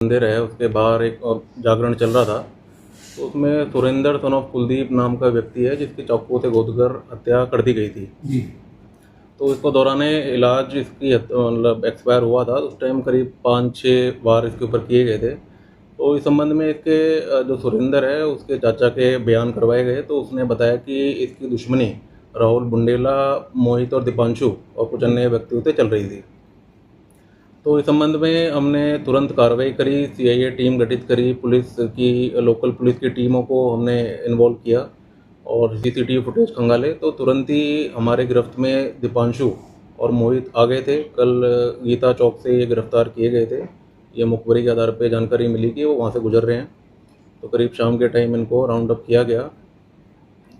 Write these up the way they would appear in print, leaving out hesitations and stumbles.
मंदिर है उसके बाहर एक जागरण चल रहा था। तो उसमें सुरेंद्र सन ऑफ कुलदीप नाम का व्यक्ति है जिसकी चाकू से गोदकर हत्या कर दी गई थी जी। तो इसको दौरान इलाज इसकी मतलब एक्सपायर हुआ था। उस टाइम करीब 5-6 वार इसके ऊपर किए गए थे। तो इस संबंध में इसके जो सुरेंद्र है उसके चाचा के बयान करवाए गए तो उसने बताया कि इसकी दुश्मनी राहुल बुंडेला, मोहित और दीपांशु और कुछ अन्य व्यक्तियों से चल रही थी। तो इस संबंध में हमने तुरंत कार्रवाई करी, सीआईए टीम गठित करी, पुलिस की लोकल पुलिस की टीमों को हमने इन्वॉल्व किया और सीसीटीवी फुटेज खंगाले तो तुरंत ही हमारे गिरफ्त में दीपांशु और मोहित आ गए थे। कल गीता चौक से ये गिरफ्तार किए गए थे। ये मुखबरी के आधार पर जानकारी मिली कि वो वहाँ से गुजर रहे हैं। तो करीब शाम के टाइम इनको राउंड अप किया गया।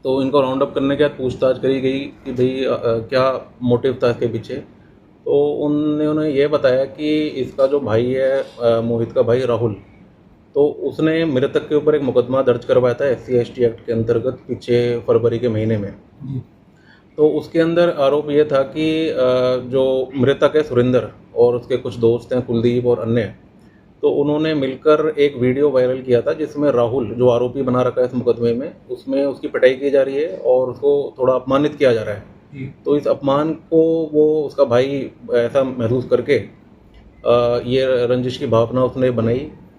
तो इनको राउंड अप करने के बाद पूछताछ करी गई कि भाई क्या मोटिव था इसके पीछे। तो उन्होंने ये बताया कि इसका जो भाई है मोहित का भाई राहुल, तो उसने मृतक के ऊपर एक मुकदमा दर्ज करवाया था SC/ST एक्ट के अंतर्गत पीछे फरवरी के महीने में। तो उसके अंदर आरोप ये था कि जो मृतक है सुरेंद्र और उसके कुछ दोस्त हैं कुलदीप और अन्य, तो उन्होंने मिलकर एक वीडियो वायरल किया था जिसमें राहुल जो आरोपी बना रखा है इस मुकदमे में, उसमें उसकी पिटाई की जा रही है और उसको थोड़ा अपमानित किया जा रहा है। तो इस अपमान को वो उसका भाई ऐसा महसूस करके ये रंजिश की भावना उसने बनाई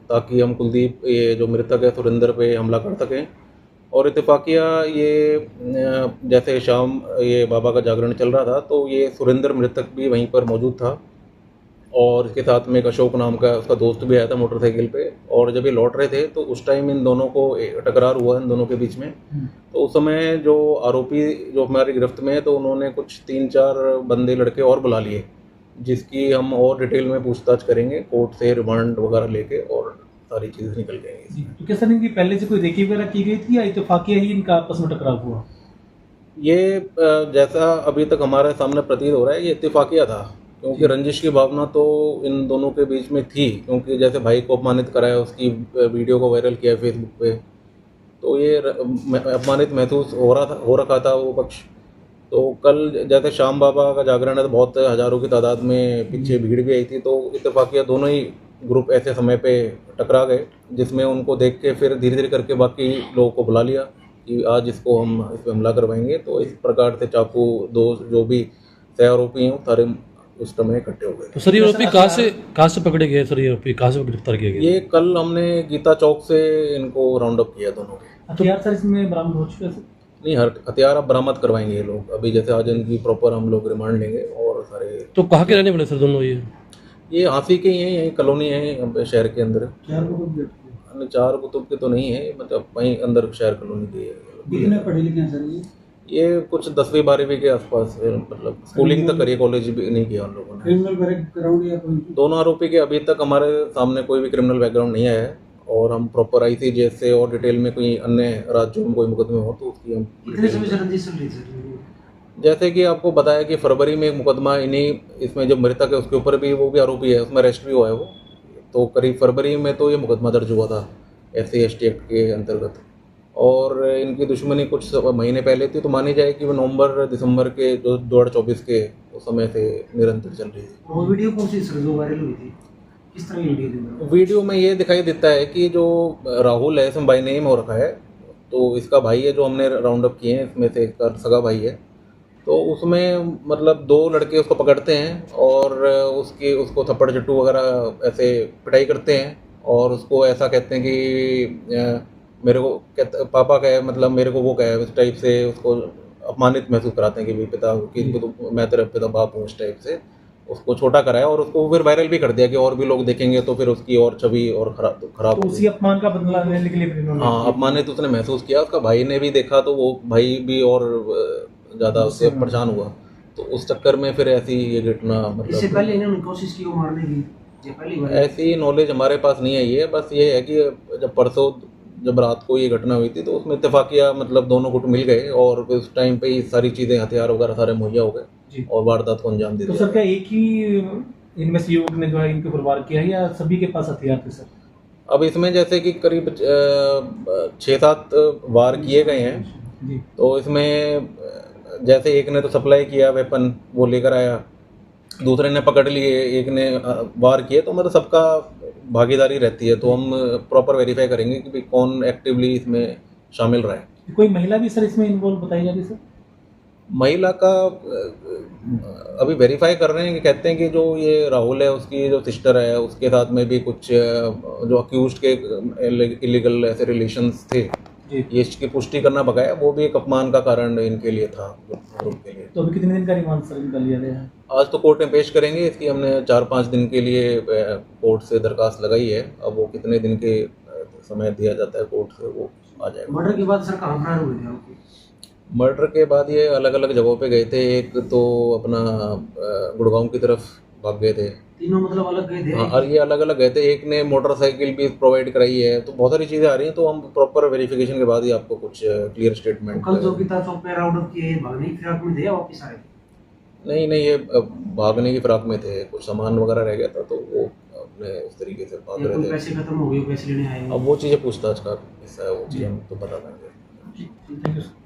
ताकि हम कुलदीप ये जो मृतक है सुरेंद्र पे हमला कर सकें। और इत्तेफाकिया ये जैसे शाम ये बाबा का जागरण चल रहा था तो ये सुरेंद्र मृतक भी वहीं पर मौजूद था और इसके साथ में एक अशोक नाम का उसका दोस्त भी आया था मोटरसाइकिल पे। और जब ये लौट रहे थे तो उस टाइम इन दोनों को टकरार हुआ इन दोनों के बीच में। तो उस समय जो आरोपी जो हमारी गिरफ्त में है तो उन्होंने कुछ 3-4 बंदे लड़के और बुला लिए जिसकी हम और डिटेल में पूछताछ करेंगे कोर्ट से रिमांड वगैरह लेके और सारी चीज़ें निकल जाएंगी। तो क्या सर इनकी पहले से कोई रेकी वगैरह की गई थी या इत्तेफाकिया ही इनका आपस में टकराव हुआ? ये जैसा अभी तक हमारे सामने प्रतीत हो रहा है ये इत्तेफाकिया था क्योंकि रंजिश की भावना तो इन दोनों के बीच में थी क्योंकि जैसे भाई को अपमानित कराया उसकी वीडियो को वायरल किया फेसबुक पे तो ये अपमानित महसूस हो रखा था वो पक्ष। तो कल जैसे शाम बाबा का जागरण है तो बहुत हज़ारों की तादाद में पीछे भीड़ भी आई थी तो इत्तेफाकिया दोनों ही ग्रुप ऐसे समय पे टकरा गए जिसमें उनको देख के फिर धीरे धीरे करके बाकी लोगों को बुला लिया कि आज इसको हम इस पर हमला करवाएंगे। तो इस प्रकार से चाकू दो जो भी सह आरोपी हैं सारे उस समय इकट्ठे हो गए। तो सर ये आरोपी कहाँ से पकड़े गए? सर ये आरोपी कहाँ से गिरफ्तार किए गए? ये कल हमने गीता चौक से इनको राउंड अप किया दोनों के। हथियार सर इसमें बरामद हो चुके हैं? नहीं हथियार अब बरामद करवाएंगे ये लोग। अभी जैसे आज इनकी प्रॉपर हम लोग रिमांड लेंगे और सारे। तो कहाँ के रहने वाले सर दोनों? ये हांसी के ही हैं, यही कॉलोनी है शहर के अंदर। 4 कुतुब के तो नहीं है मतलब वहीं अंदर शहर कॉलोनी के कितने पढ़े लिखे हैं सर? ये कुछ 10वीं-12वीं के आसपास मतलब स्कूलिंग तक करी, कॉलेज भी नहीं किया उन लोगों ने। क्रिमिनल बैकग्राउंड या कोई? दोनों आरोपी के अभी तक हमारे सामने कोई भी क्रिमिनल बैकग्राउंड नहीं आया है और हम प्रॉपर ICJ से और डिटेल में कोई अन्य राज्यों में कोई मुकदमे हो तो उसकी हम कितने समय से रंजिश चल रही है? जैसे कि आपको बताया कि फरवरी में एक मुकदमा इन्हीं इसमें जो मृतक है उसके ऊपर भी वो भी आरोपी है, उसमें अरेस्ट भी हुआ है वो। तो करीब फरवरी में तो ये मुकदमा दर्ज हुआ था SC/ST एक्ट के अंतर्गत और इनकी दुश्मनी कुछ महीने पहले थी तो मानी जाए कि वो नवंबर-दिसंबर के जो 2024 के उस समय से निरंतर चल रही थी। वो वीडियो कौन सी सर जो वायरल हुई थी? किस तरह की वीडियो? वीडियो में ये दिखाई देता है कि जो राहुल है इसमें बाई नेम हो रखा है तो इसका भाई है जो हमने राउंड अप किए हैं इसमें से इसका सगा भाई है। तो उसमें मतलब 2 लड़के उसको पकड़ते हैं और उसको थप्पड़ चट्टू वगैरह ऐसे पिटाई करते हैं और उसको ऐसा कहते हैं कि मेरे को पापा का है मतलब मेरे को वो कहे इस टाइप से उसको अपमानित महसूस कराते हैं कि भाई पिता कि तो मैं तेरा पिता बाप हूँ, इस टाइप से उसको छोटा कराया और उसको फिर वायरल भी कर दिया कि और भी लोग देखेंगे तो फिर उसकी और छवि और खराब तो उसी अपमान का बदला लेने के लिए हाँ अपमानित उसने महसूस किया। उसका भाई ने भी देखा तो वो भाई भी और ज़्यादा उससे परेशान हुआ तो उस चक्कर में फिर ऐसी ये घटना मतलब इससे पहले इन्होंने कोशिश की वो मारने की? ये पहली बार? ऐसी नॉलेज हमारे पास नहीं है। ये बस ये है कि जब परसों जब रात को ये घटना हुई थी तो उसमें इत्तेफाकिया मतलब दोनों गुट मिल गए और उस टाइम पे ही सारी चीज़ें हथियार वगैरह सारे मुहैया हो गए और वारदात को अंजाम दे दिया। तो सर क्या एक ही इनमें से युवक ने जो है इनके ऊपर वार किया है या सभी के पास हथियार थे सर? अब इसमें जैसे कि करीब 6-7 वार किए गए हैं तो इसमें जैसे एक ने तो सप्लाई किया वेपन वो लेकर आया, दूसरे ने पकड़ लिए, एक ने वार किए तो मतलब सबका भागीदारी रहती है, तो हम प्रॉपर वेरीफाई करेंगे कि भाई कौन एक्टिवली इसमें शामिल रहा है। कोई महिला भी सर इसमें इन्वॉल्व बताई जा रही है सर? महिला का अभी वेरीफाई कर रहे हैं कि कहते हैं कि जो ये राहुल है उसकी जो सिस्टर है उसके साथ में भी कुछ जो अक्यूज्ड के इलीगल ऐसे रिलेशंस थे, जी। ये इसकी पुष्टि करना बकाया, वो भी एक अपमान का कारण इनके लिए था, ग्रुप के लिए। तो अभी कितने दिन का रिमांड सर इनका लिया गया है? आज तो कोर्ट में पेश करेंगे, इसकी हमने 4-5 दिन के लिए कोर्ट से दरखास्त लगाई है। अब वो कितने दिन के समय दिया जाता है कोर्ट से, वो आ जाएगा। मर्डर के बाद सर कहाँ फरार हुए थे आप? मर्डर के बाद ये अलग अलग जगहों पे गए थे। एक तो अपना गुड़गांव की तरफ भाग गए थे। तीनों मतलब अलग गए थे? हाँ, और ये अलग अलग गए थे। एक ने मोटरसाइकिल भी प्रोवाइड कराई है। तो बहुत सारी चीज़ें आ रही हैं, तो हम प्रॉपर वेरिफिकेशन के बाद ही आपको कुछ क्लियर स्टेटमेंट। कल जो पिता चौक पे राउंड अप किए, भागने की फिराक में थे या वापस आए? नहीं नहीं, ये भागने की फिराक में थे, कुछ सामान वगैरह रह गया था तो वो अपने उस तरीके से भाग या रहे कोई थे। पैसे खत्म हो गए, पैसे लेने आए? अब वो चीज़ें पूछताछ का हिस्सा है, वो चीज़ हम तो बता देंगे। Thank you sir.